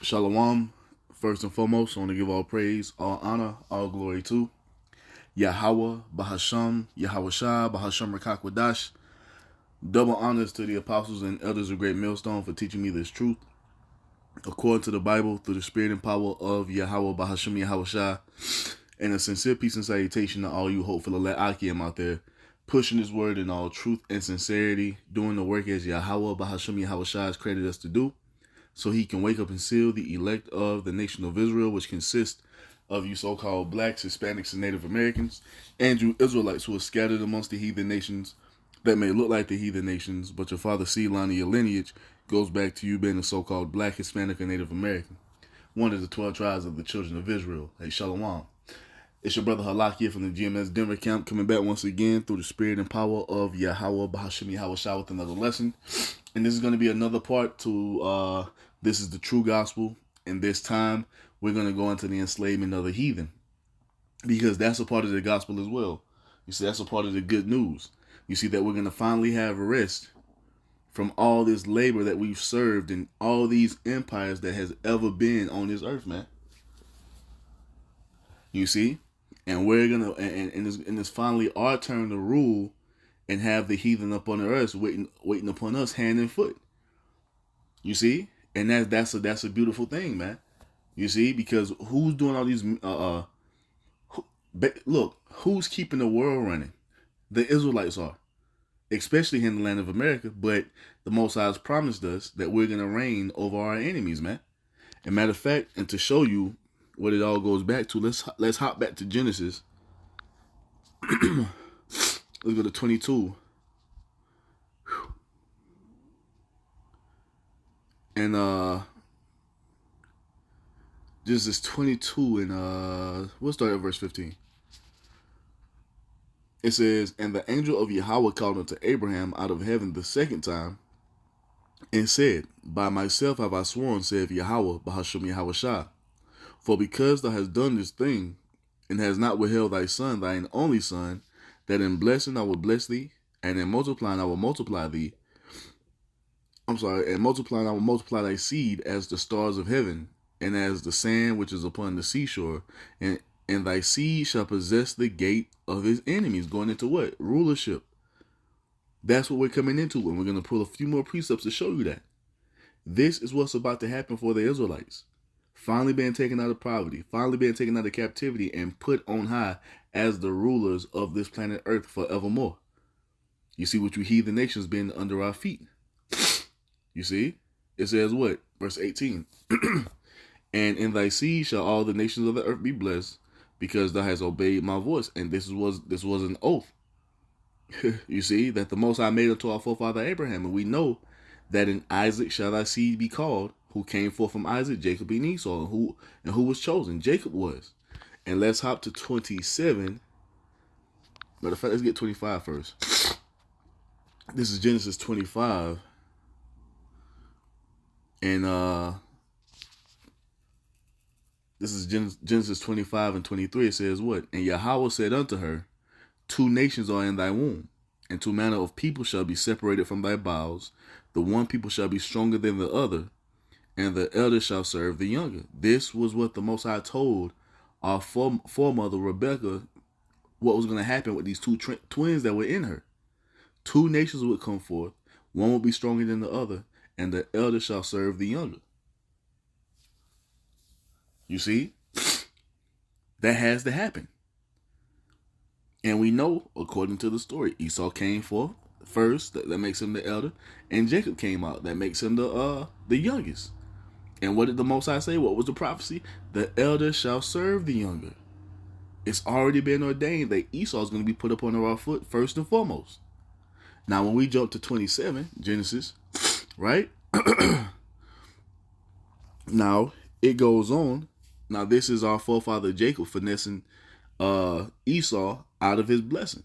Shalom. First and foremost, I want to give all praise, all honor, all glory to Yahweh, Bahasham, Yahweh Shah, Bahasham Rakakwadash. Double honors to the apostles and elders of Great Millstone for teaching me this truth, according to the Bible, through the spirit and power of Yahweh, Bahasham, Yahweh Shah. And a sincere peace and salutation to all you hopeful elect Akim out there, pushing this word in all truth and sincerity, doing the work as Yahweh, Bahasham, Yahweh Shah has created us to do, so he can wake up and seal the elect of the nation of Israel, which consists of you so-called blacks, Hispanics, and Native Americans, and you Israelites who are scattered amongst the heathen nations that may look like the heathen nations, but your father's seed line of your lineage goes back to you being a so-called black, Hispanic, and Native American. One of the 12 tribes of the children of Israel. Hey, Shalom. It's your brother Halak here from the GMS Denver camp, coming back once again through the spirit and power of Yahweh, Bahasham, Yahweh Shah with another lesson. And this is going to be another part to this is the true gospel. And this time we're going to go into the enslavement of the heathen, because that's a part of the gospel as well. You see, that's a part of the good news. You see that we're going to finally have rest from all this labor that we've served in all these empires that has ever been on this earth, man. You see? And we're going to, and it's finally our turn to rule and have the heathen up on the earth waiting upon us hand and foot. You see? And that's a beautiful thing, man. You see? Because who's doing all these, look, who's keeping the world running? The Israelites are, especially in the land of America. But the Most High has promised us that we're going to reign over our enemies, man. And matter of fact, and to show you what it all goes back to, let's hop back to Genesis. Let's go to 22. And Genesis 22, and we'll start at verse 15. It says, "And the angel of Yahweh called unto Abraham out of heaven the second time, and said, By myself have I sworn, saith Yahweh, Bahasham Yahweh Shah, for because thou hast done this thing, and hast not withheld thy son, thine only son, that in blessing I will bless thee, and in multiplying I will multiply thee. And multiplying I will multiply thy seed as the stars of heaven, and as the sand which is upon the seashore, and thy seed shall possess the gate of his enemies." Going into what? Rulership. That's what we're coming into, and we're going to pull a few more precepts to show you that. This is what's about to happen for the Israelites. Finally being taken out of poverty, finally being taken out of captivity, and put on high as the rulers of this planet Earth forevermore. You see what you heathen nations being under our feet. You see? It says what? Verse 18. "And in thy seed shall all the nations of the earth be blessed, because thou hast obeyed my voice." And this was an oath. You see, that the Most High made unto our forefather Abraham. And we know that in Isaac shall thy seed be called, who came forth from Isaac, Jacob and Esau. And who was chosen? Jacob was. And let's hop to 27. Matter of fact, let's get 25 first. This is Genesis 25. And this is Genesis 25 and 23. It says what? "And Yahweh said unto her, Two nations are in thy womb, and two manner of people shall be separated from thy bowels. The one people shall be stronger than the other, and the elder shall serve the younger." This was what the Most High told our foremother Rebecca, what was going to happen with these two twins that were in her. Two nations would come forth. One would be stronger than the other, and the elder shall serve the younger. You see? That has to happen. And we know, according to the story, Esau came forth first, that makes him the elder, and Jacob came out, that makes him the youngest. And what did the Most High say? What was the prophecy? The elder shall serve the younger. It's already been ordained that Esau is going to be put up on our foot first and foremost. Now, when we jump to 27, Genesis, right? Now, it goes on. Now, this is our forefather Jacob finessing Esau out of his blessing,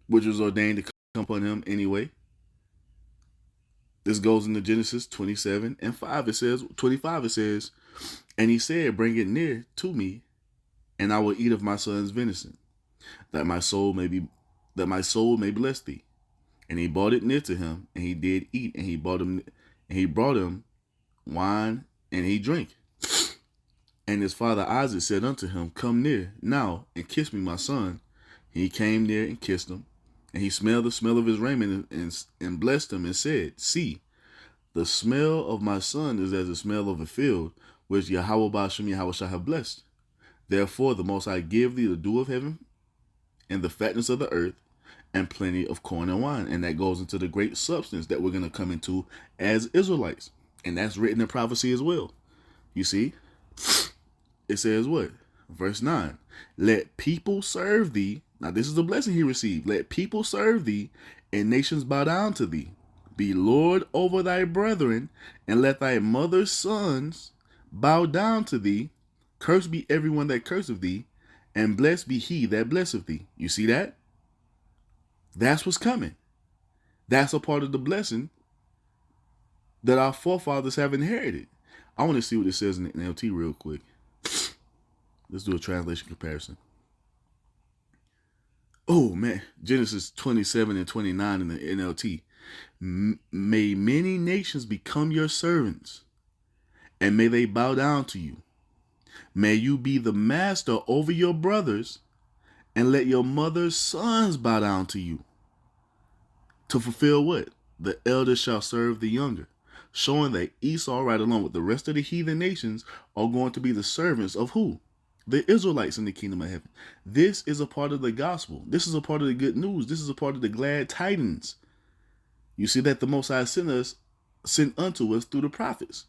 which was ordained to come upon him anyway. This goes into Genesis 27 and 5. It says, 25, it says, "And he said, Bring it near to me, and I will eat of my son's venison, that my soul may bless thee. And he brought it near to him, and he did eat, and he brought him wine and he drank. And his father Isaac said unto him, Come near now and kiss me, my son. He came near and kissed him. And he smelled the smell of his raiment and blessed him and said, See, the smell of my son is as the smell of a field, which Yahweh Ba'ashem Yahweh shall have blessed. Therefore the Most High give thee the dew of heaven and the fatness of the earth and plenty of corn and wine. And that goes into the great substance that we're going to come into as Israelites. And that's written in prophecy as well. You see, it says what? Verse 9, let people serve thee. Now this is the blessing he received. Let people serve thee and nations bow down to thee. Be Lord over thy brethren, and let thy mother's sons bow down to thee. Cursed be everyone that curseth thee, and blessed be he that blesseth thee. You see that? That's what's coming. That's a part of the blessing that our forefathers have inherited. I want to see what it says in the NLT real quick. Let's do a translation comparison. Oh, man. Genesis 27 and 29 in the NLT. May many nations become your servants, and may they bow down to you. May you be the master over your brothers, and let your mother's sons bow down to you. To fulfill what? The elder shall serve the younger. Showing that Esau, right along with the rest of the heathen nations, are going to be the servants of who? The Israelites in the kingdom of heaven. This is a part of the gospel. This is a part of the good news. This is a part of the glad tidings. You see that the Most High sent unto us through the prophets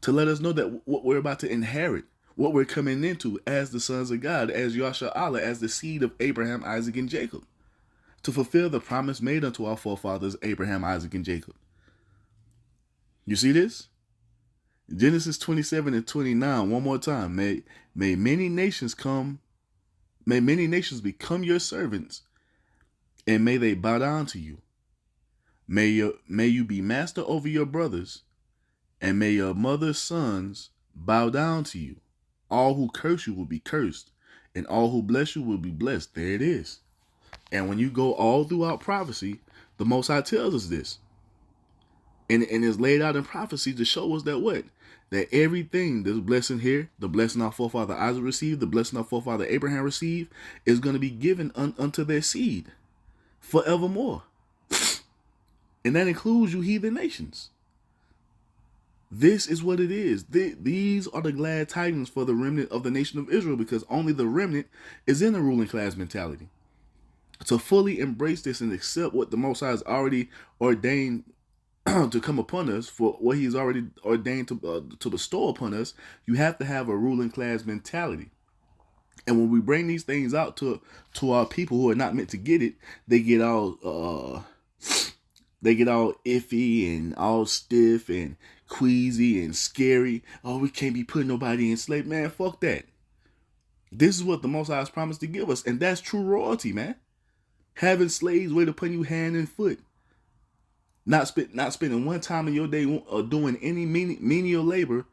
to let us know that what we're about to inherit, what we're coming into as the sons of God, as Yahshua Allah, as the seed of Abraham, Isaac, and Jacob, to fulfill the promise made unto our forefathers, Abraham, Isaac, and Jacob. You see this? Genesis 27 and 29, one more time. May many nations become your servants, and may they bow down to you. May you be master over your brothers, and may your mother's sons bow down to you. All who curse you will be cursed, and all who bless you will be blessed. There it is. And when you go all throughout prophecy, the Most High tells us this. And it's laid out in prophecy to show us that what? That everything, this blessing here, the blessing our forefather Isaac received, the blessing our forefather Abraham received, is going to be given unto their seed forevermore. And that includes you heathen nations. This is what it is. These are the glad tidings for the remnant of the nation of Israel, because only the remnant is in the ruling class mentality. To fully embrace this and accept what the Most High has already ordained to come upon us, for what he's already ordained to bestow upon us, you have to have a ruling class mentality. And when we bring these things out to our people who are not meant to get it, they get all iffy and all stiff and queasy and scary. Oh, we can't be putting nobody in slave. Man, fuck that. This is what the Most High has promised to give us, and that's true royalty, man. Having slaves wait upon you hand and foot. Not spending one time in your day doing any menial labor,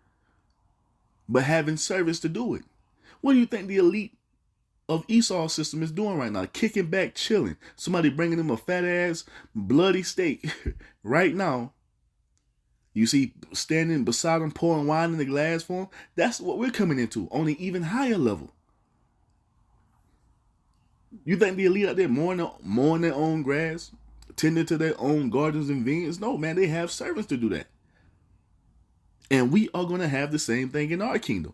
but having service to do it. What do you think the elite of Esau's system is doing right now? Kicking back, chilling. Somebody bringing them a fat ass, bloody steak right now. You see, standing beside them, pouring wine in the glass for them. That's what we're coming into on an even higher level. You think the elite out there mowing their own grass, tending to their own gardens and vineyards? No, man, they have servants to do that. And we are going to have the same thing in our kingdom.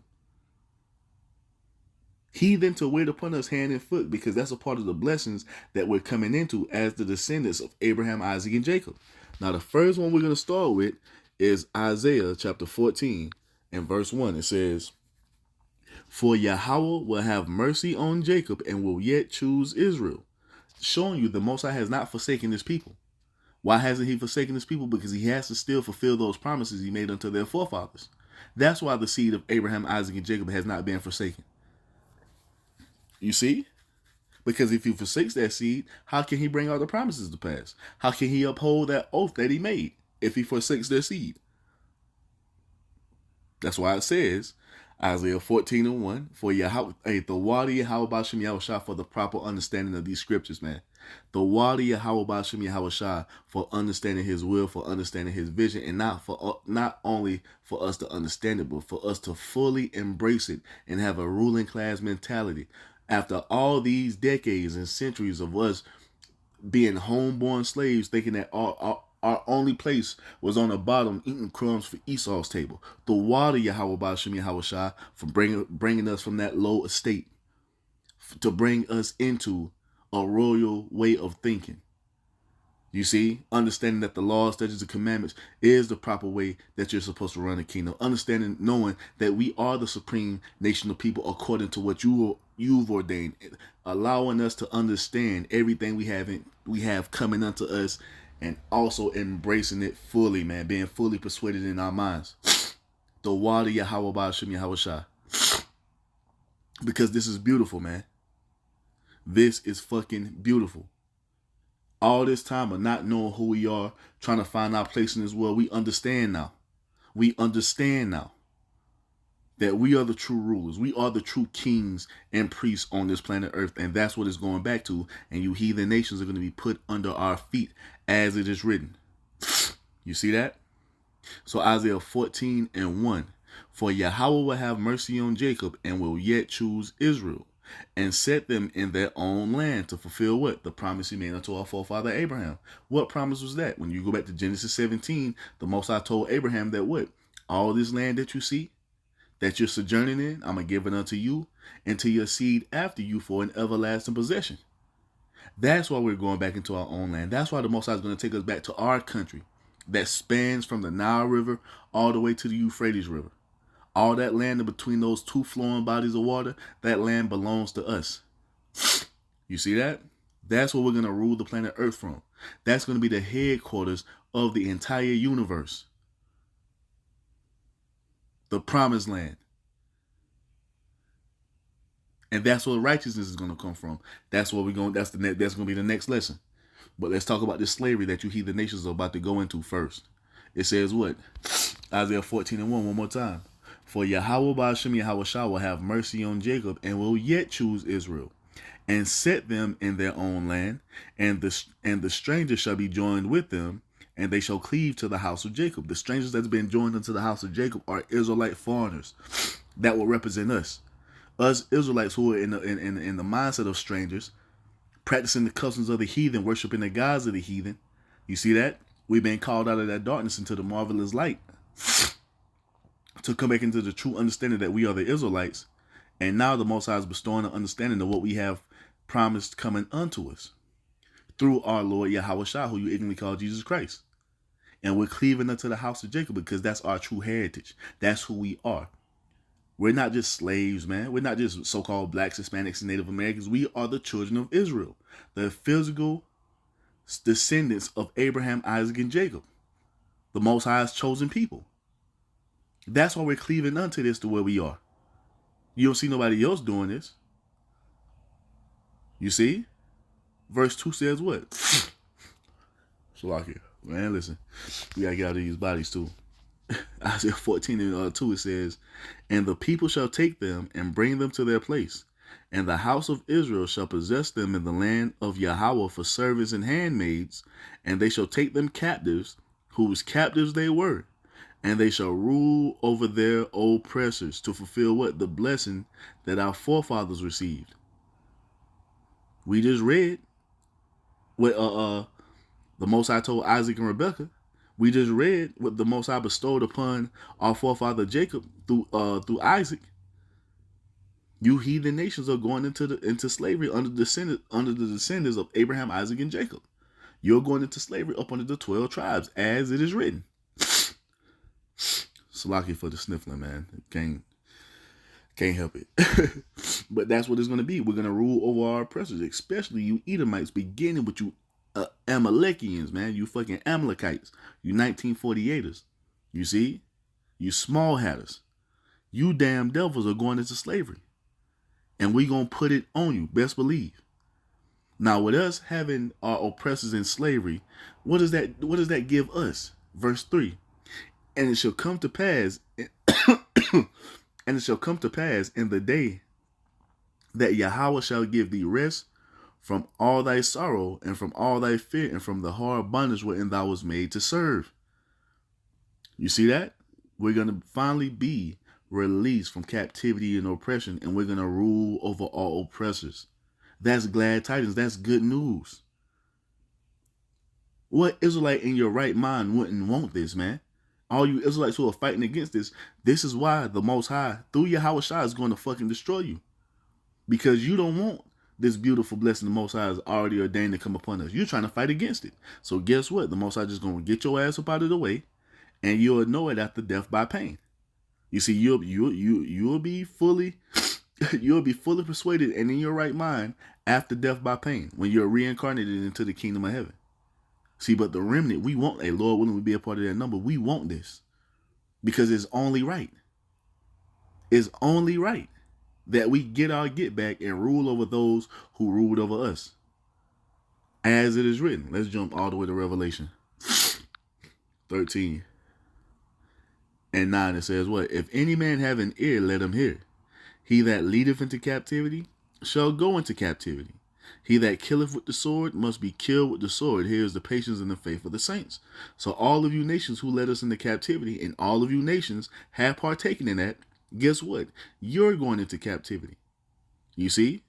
Heathen to wait upon us hand and foot, because that's a part of the blessings that we're coming into as the descendants of Abraham, Isaac, and Jacob. Now, the first one we're going to start with is Isaiah chapter 14 and verse 1. It says, For Yahweh will have mercy on Jacob and will yet choose Israel. Showing you the Most High has not forsaken his people. Why hasn't he forsaken his people? Because he has to still fulfill those promises he made unto their forefathers. That's why the seed of Abraham, Isaac, and Jacob has not been forsaken. You see? Because if he forsakes that seed, how can he bring all the promises to pass? How can he uphold that oath that he made if he forsakes their seed? That's why it says, Isaiah 14 and 1, for Yahweh, the Wadi Yahweh Ba'ashem Yahushua, for the proper understanding of these scriptures, man. The water Yahweh Bashim Yahweh Shai for understanding his will, for understanding his vision, and not only for us to understand it, but for us to fully embrace it and have a ruling class mentality. After all these decades and centuries of us being homeborn slaves, thinking that our only place was on the bottom, eating crumbs for Esau's table. The water Yahweh Bashim Yahweh Shai for bringing us from that low estate to bring us into a royal way of thinking. You see, understanding that the law, statutes, and commandments is the proper way that you're supposed to run the kingdom. Understanding, knowing that we are the supreme nation of people according to what you've ordained, allowing us to understand everything we have coming unto us, and also embracing it fully, man, being fully persuaded in our minds. The water Yahweh Bashim Yahweh Shai. Because this is beautiful, man. This is fucking beautiful. All this time of not knowing who we are, trying to find our place in this world, we understand now. We understand now that we are the true rulers. We are the true kings and priests on this planet Earth. And that's what it's going back to. And you heathen nations are going to be put under our feet as it is written. You see that? So Isaiah 14:1. For Yahweh will have mercy on Jacob and will yet choose Israel and set them in their own land to fulfill what? The promise he made unto our forefather Abraham. What promise was that? When you go back to Genesis 17, the Most High told Abraham that what? All this land that you see, that you're sojourning in, I'm going to give it unto you and to your seed after you for an everlasting possession. That's why we're going back into our own land. That's why the Most High is going to take us back to our country that spans from the Nile River all the way to the Euphrates River. All that land in between those two flowing bodies of water, that land belongs to us. You see that? That's where we're going to rule the planet Earth from. That's going to be the headquarters of the entire universe. The promised land. And that's where righteousness is going to come from. That's where we're going. That's going to be the next lesson. But let's talk about this slavery that you heathen nations are about to go into first. It says what? Isaiah 14:1, one more time. For Yahweh Ba'ashem Yahweh Shah will have mercy on Jacob and will yet choose Israel and set them in their own land, and the strangers shall be joined with them, and they shall cleave to the house of Jacob. The strangers that's been joined unto the house of Jacob are Israelite foreigners that will represent us. Us Israelites who are in the mindset of strangers, practicing the customs of the heathen, worshiping the gods of the heathen. You see that? We've been called out of that darkness into the marvelous light to come back into the true understanding that we are the Israelites. And now the Most High is bestowing an understanding of what we have promised coming unto us through our Lord Yahweh Shah, who you ignorantly call Jesus Christ. And we're cleaving unto the house of Jacob because that's our true heritage. That's who we are. We're not just slaves, man. We're not just so-called blacks, Hispanics, and Native Americans. We are the children of Israel, the physical descendants of Abraham, Isaac, and Jacob, the Most High's chosen people. That's why we're cleaving unto this to where we are. You don't see nobody else doing this. You see? Verse 2 says what? Shalakia. Man, listen. We got to get out of these bodies too. Isaiah 14:2 it says, and the people shall take them and bring them to their place, and the house of Israel shall possess them in the land of Yahweh for servants and handmaids, and they shall take them captives, whose captives they were, and they shall rule over their oppressors to fulfill what? The blessing that our forefathers received. We just read what the Most High told Isaac and Rebekah. We just read what the Most High bestowed upon our forefather Jacob through Isaac. You heathen nations are going into slavery under the descendants of Abraham, Isaac, and Jacob. You're going into slavery up under the 12 tribes, as it is written. Salaki for the sniffling, man. Can't help it. But that's what it's going to be. We're going to rule over our oppressors, especially you Edomites, beginning with you Amalekians, man. You fucking Amalekites. You 1948ers. You see? You small hatters. You damn devils are going into slavery. And we going to put it on you. Best believe. Now, with us having our oppressors in slavery, what does that give us? Verse 3. And it shall come to pass, and it shall come to pass in the day that Yahweh shall give thee rest from all thy sorrow and from all thy fear and from the hard bondage wherein thou was made to serve. You see that? We're going to finally be released from captivity and oppression, and we're going to rule over all oppressors. That's glad tidings. That's good news. What Israelite in your right mind wouldn't want this, man? All you Israelites who are fighting against this is why the Most High, through Yahweh Shai, is going to fucking destroy you. Because you don't want this beautiful blessing the Most High has already ordained to come upon us. You're trying to fight against it. So guess what? The Most High just going to get your ass up out of the way, and you'll know it after death by pain. You see, you'll be fully you'll be fully persuaded and in your right mind after death by pain when you're reincarnated into the kingdom of heaven. See, but the remnant, we want, a Lord willing, we be a part of that number. We want this because it's only right. It's only right that we get our get back and rule over those who ruled over us. As it is written. Let's jump all the way to Revelation 13 and 9. It says what? If any man have an ear, let him hear. He that leadeth into captivity shall go into captivity. He that killeth with the sword must be killed with the sword. Here is the patience and the faith of the saints. So all of you nations who led us into captivity, and all of you nations have partaken in that, guess what? You're going into captivity. You see?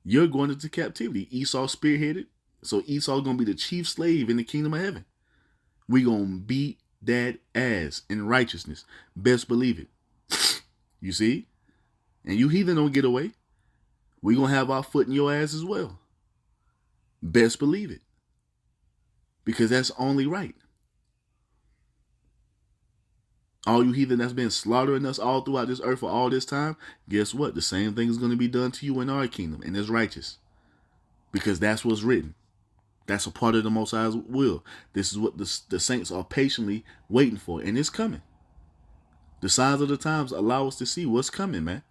You're going into captivity. Esau spearheaded. So Esau going to be the chief slave in the kingdom of heaven. We going to beat that ass in righteousness. Best believe it. You see? And you heathen don't get away. We going to have our foot in your ass as well. Best believe it. Because that's only right. All you heathen that's been slaughtering us all throughout this earth for all this time, guess what? The same thing is going to be done to you in our kingdom, and it's righteous. Because that's what's written. That's a part of the Most High's will. This is what the saints are patiently waiting for, and it's coming. The signs of the times allow us to see what's coming, man.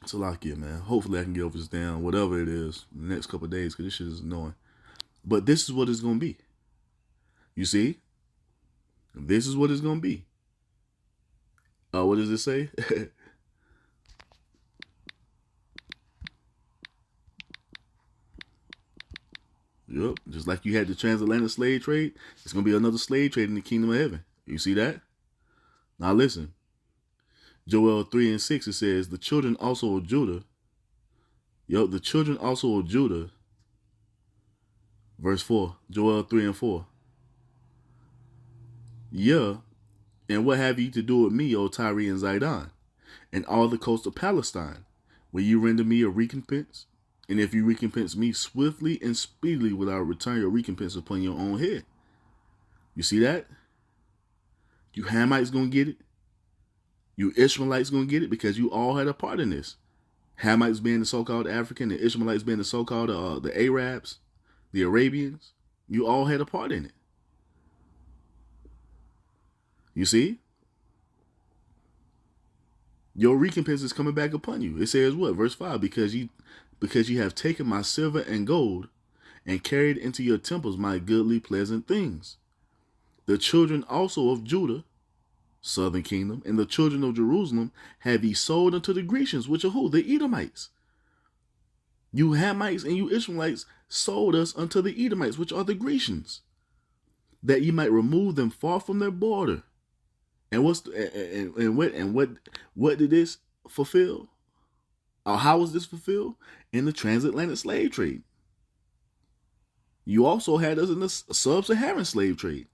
So lock it, man. Hopefully I can get over this down, whatever it is, in the next couple of days, because this shit is annoying. But this is what it's going to be. You see? This is what it's going to be. What does it say? Yep. Just like you had the transatlantic slave trade, it's going to be another slave trade in the kingdom of heaven. You see that? Now listen. Joel 3 and 6, it says, the children also of Judah. The children also of Judah. Verse 4. Joel 3 and 4. Yeah, and what have ye to do with me, O Tyre and Zidon, and all the coast of Palestine? Will you render me a recompense? And if you recompense me swiftly and speedily, will I return your recompense upon your own head? You see that? You Hamites gonna get it. You Ishmaelites gonna get it because you all had a part in this. Hamites being the so-called African, the Ishmaelites being the so-called the Arabs, the Arabians. You all had a part in it. You see? Your recompense is coming back upon you. It says what? Verse 5, because you have taken my silver and gold and carried into your temples my goodly pleasant things. The children also of Judah, southern kingdom, and the children of Jerusalem have ye sold unto the Grecians, which are who? The Edomites. You Hamites and you Ishmaelites sold us unto the Edomites, which are the Grecians, that ye might remove them far from their border. And what did this fulfill? Or how was this fulfilled? In the transatlantic slave trade. You also had us in the sub-Saharan slave trade.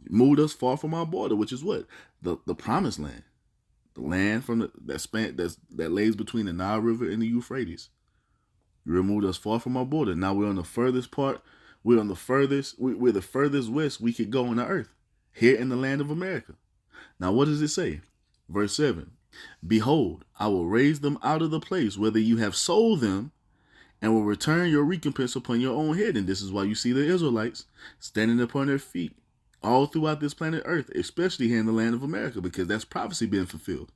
You moved us far from our border, which is what? The promised land. The land from that lays between the Nile River and the Euphrates. You removed us far from our border. Now we're on the furthest part. We're the furthest west we could go on the earth. Here in the land of America. Now what does it say? Verse 7. Behold, I will raise them out of the place whither you have sold them, and will return your recompense upon your own head. And this is why you see the Israelites standing upon their feet all throughout this planet Earth, especially here in the land of America, because that's prophecy being fulfilled.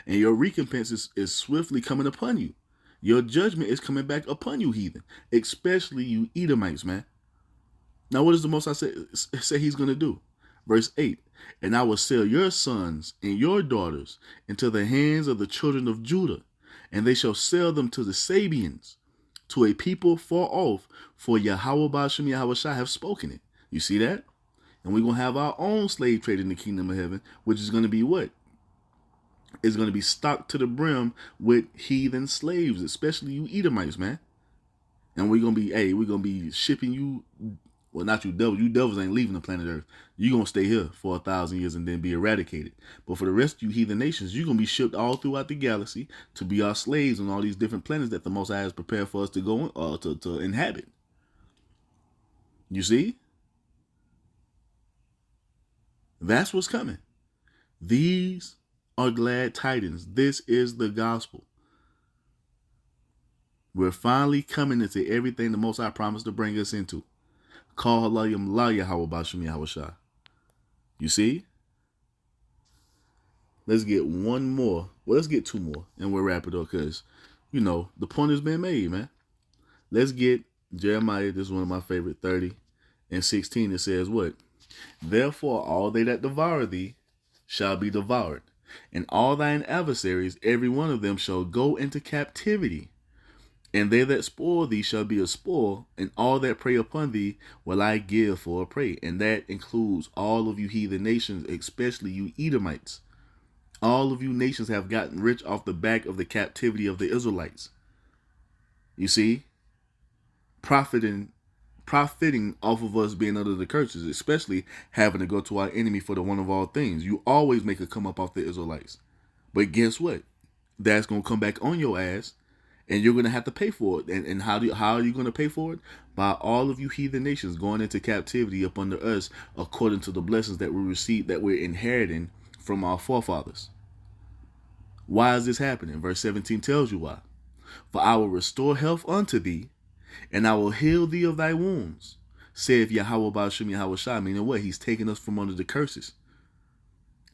And your recompense is swiftly coming upon you. Your judgment is coming back upon you, heathen, especially you Edomites, man. Now what does the Most High say he's going to do? Verse 8, and I will sell your sons and your daughters into the hands of the children of Judah, and they shall sell them to the Sabians, to a people far off, for Yahweh Ba'ashem Yahweh Shai have spoken it. You see that? And we're going to have our own slave trade in the kingdom of heaven, which is going to be what? It's going to be stocked to the brim with heathen slaves, especially you Edomites, man. And we're going to be, we're going to be shipping you, well, not you devils. You devils ain't leaving the planet Earth. You're going to stay here for 1,000 years and then be eradicated. But for the rest of you heathen nations, you're going to be shipped all throughout the galaxy to be our slaves on all these different planets that the Most High has prepared for us to go to inhabit. You see? That's what's coming. These are glad tidings. This is the gospel. We're finally coming into everything the Most High promised to bring us into. Call Halayim La Yahweh Ba'ashem Yahweh Shai. You see? Let's get one more. Well, let's get two more, and we'll wrap it up because, you know, the point has been made, man. Let's get Jeremiah. This is one of my favorite, 30 and 16. It says what? Therefore, all they that devour thee shall be devoured, and all thine adversaries, every one of them, shall go into captivity. And they that spoil thee shall be a spoil, and all that prey upon thee will I give for a prey. And that includes all of you heathen nations, especially you Edomites. All of you nations have gotten rich off the back of the captivity of the Israelites. You see? Profiting off of us being under the curses, especially having to go to our enemy for the one of all things. You always make it come up off the Israelites. But guess what? That's going to come back on your ass. And you're going to have to pay for it. And how are you going to pay for it? By all of you heathen nations going into captivity up under us according to the blessings that we received, that we're inheriting from our forefathers. Why is this happening? Verse 17 tells you why. For I will restore health unto thee, and I will heal thee of thy wounds, saith Yahweh Ba'ashem Yahweh Shai. Meaning what? He's taking us from under the curses.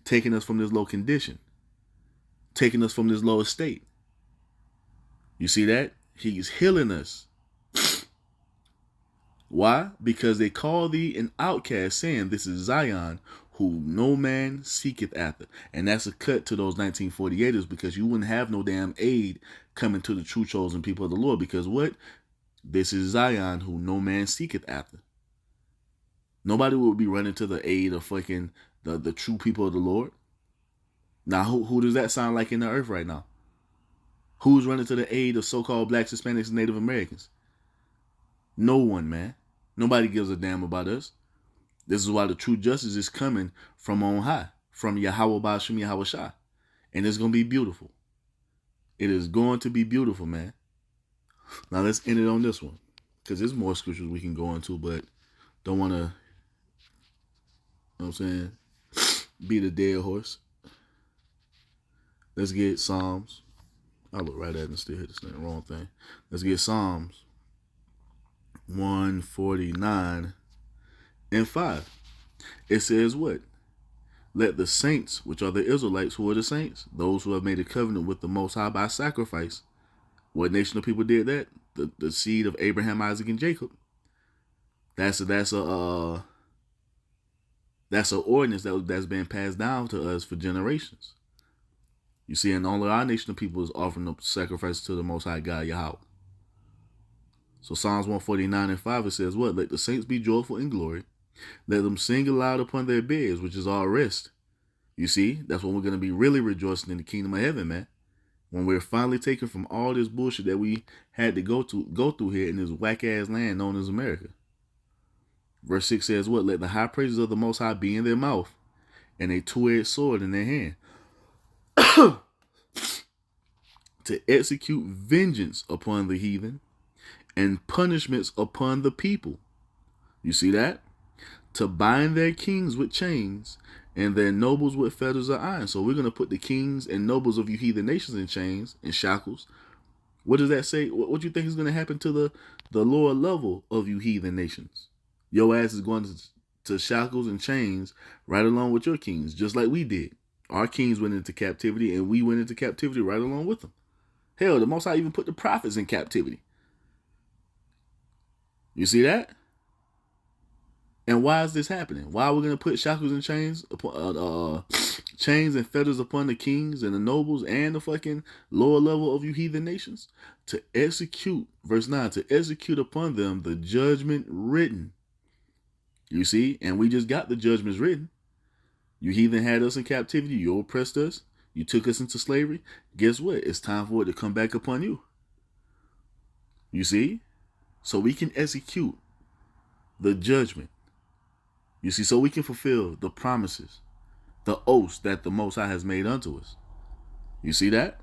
Taking us from this low condition. Taking us from this low estate. You see that? He's healing us. Why? Because they call thee an outcast, saying, this is Zion, who no man seeketh after. And that's a cut to those 1948ers, because you wouldn't have no damn aid coming to the true chosen people of the Lord. Because what? This is Zion, who no man seeketh after. Nobody will be running to the aid of fucking the true people of the Lord. Now, who does that sound like in the earth right now? Who's running to the aid of so-called blacks, Hispanics, and Native Americans? No one, man. Nobody gives a damn about us. This is why the true justice is coming from on high, from Yahweh Ba'ashem Yahweh Shai. And it's going to be beautiful. It is going to be beautiful, man. Now let's end it on this one, because there's more scriptures we can go into, but don't want to, you know what I'm saying, beat a dead horse. Let's get Psalms. I look right at it and still hit this thing, wrong thing. Let's get Psalms 149 and 5. It says what? Let the saints, which are the Israelites, who are the saints, those who have made a covenant with the Most High by sacrifice. What nation of people did that? The seed of Abraham, Isaac, and Jacob. That's a ordinance that's been passed down to us for generations. You see, and only our nation of people is offering up sacrifices to the Most High God, Yahweh. So Psalms 149 and 5, it says what? Let the saints be joyful in glory. Let them sing aloud upon their beds, which is our rest. You see, that's when we're going to be really rejoicing in the kingdom of heaven, man. When we're finally taken from all this bullshit that we had to go through here in this whack-ass land known as America. Verse 6 says what? Let the high praises of the Most High be in their mouth, and a two-edged sword in their hand, to execute vengeance upon the heathen and punishments upon the people. You see that? To bind their kings with chains and their nobles with fetters of iron. So we're going to put the kings and nobles of you heathen nations in chains and shackles. What does that say? What do you think is going to happen to the lower level of you heathen nations? Your ass is going to shackles and chains right along with your kings, just like we did. Our kings went into captivity, and we went into captivity right along with them. Hell, the Most High even put the prophets in captivity. You see that? And why is this happening? Why are we going to put shackles and chains chains and fetters upon the kings and the nobles and the fucking lower level of you heathen nations, to execute, verse 9, to execute upon them the judgment written. You see, and we just got the judgments written. You heathen had us in captivity, you oppressed us, you took us into slavery. Guess what? It's time for it to come back upon you. You see? So we can execute the judgment. You see, so we can fulfill the promises, the oaths that the Most High has made unto us. You see that?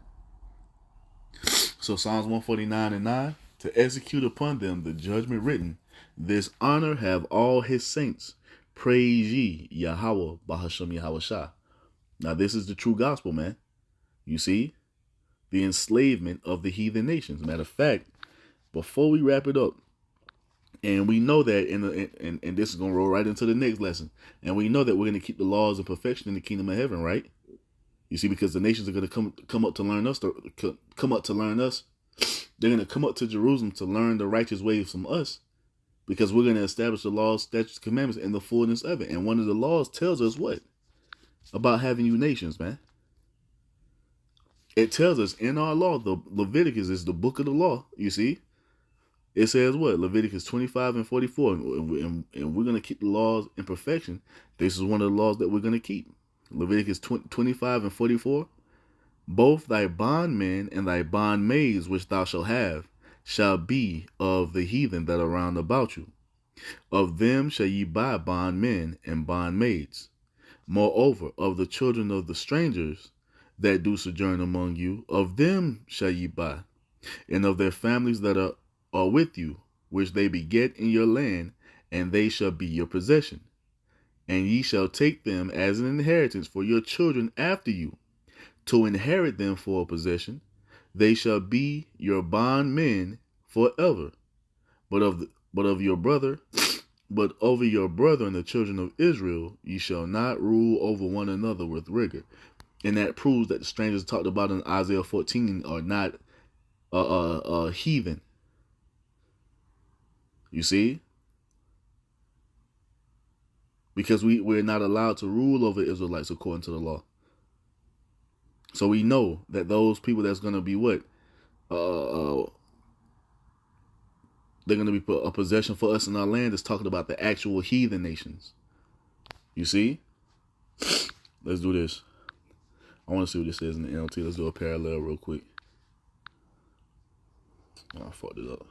So Psalms 149:9, to execute upon them the judgment written, this honor have all his saints. Praise ye Yahweh Bahashem Yahushua. Now this is the true gospel, man. You see? The enslavement of the heathen nations. Matter of fact, before we wrap it up, and we know that, and this is going to roll right into the next lesson, and we know that we're going to keep the laws of perfection in the kingdom of heaven, right? You see, because the nations are going to come up to learn us, come up to learn us. They're going to come up to Jerusalem to learn the righteous ways from us, because we're going to establish the laws, statutes, commandments in the fullness of it. And one of the laws tells us what? About having you nations, man. It tells us in our law, the Leviticus is the book of the law, you see? It says what? Leviticus 25:44. And we're going to keep the laws in perfection. This is one of the laws that we're going to keep. Leviticus 25:44. Both thy bondmen and thy bondmaids which thou shalt have shall be of the heathen that are round about you. Of them shall ye buy bondmen and bondmaids. Moreover, of the children of the strangers that do sojourn among you, of them shall ye buy, and of their families that are with you, which they beget in your land, and they shall be your possession. And ye shall take them as an inheritance for your children after you, to inherit them for a possession. They shall be your bondmen forever. But over your brother and the children of Israel, ye shall not rule over one another with rigor. And that proves that the strangers talked about in Isaiah 14 are not heathen. You see? Because we're not allowed to rule over Israelites according to the law. So we know that those people that's going to be what? They're going to be a possession for us in our land. Is talking about the actual heathen nations. You see? Let's do this. I want to see what this says in the NLT. Let's do a parallel real quick. Oh, I fucked it up.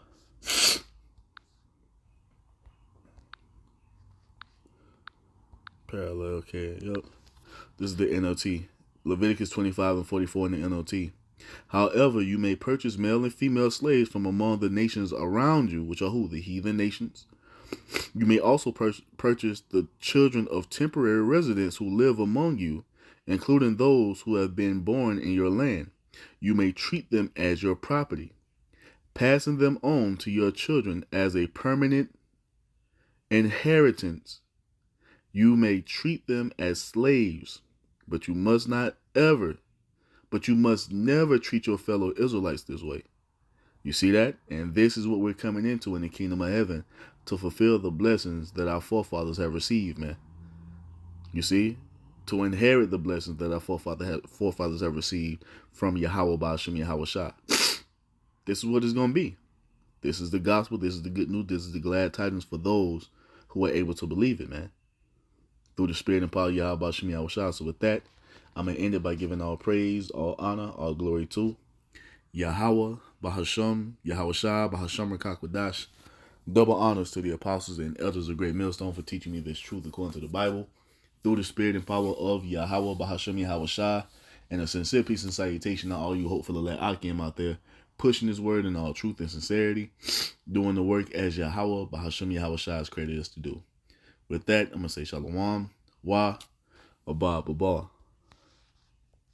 Parallel, okay, yep. This is the NLT. Leviticus 25:44 in the NLT. However, you may purchase male and female slaves from among the nations around you, which are who? The heathen nations. You may also purchase the children of temporary residents who live among you, including those who have been born in your land. You may treat them as your property, passing them on to your children as a permanent inheritance. You may treat them as slaves, but you must never treat your fellow Israelites this way. You see that? And this is what we're coming into in the kingdom of heaven, to fulfill the blessings that our forefathers have received, man. You see? To inherit the blessings that our forefathers have received from Yahweh Bahashem Yahushua. This is what it's going to be. This is the gospel. This is the good news. This is the glad tidings for those who are able to believe it, man. Through the spirit and power of Yahweh Bahashem Yahushua. So with that, I'm going to end it by giving all praise, all honor, all glory to Yahweh Bahashem Yahushua Bahashem Rakakwadash. Double honors to the apostles and elders of Great Millstone for teaching me this truth according to the Bible. Through the spirit and power of Yahweh Bahashem Yahushua. And a sincere peace and salutation to all you hopeful elect Akim out there, pushing his word in all truth and sincerity, doing the work as Yahweh Bahashem Yahushua has created us to do. With that, I'm going to say Shalom, Wa, Abba, Baba.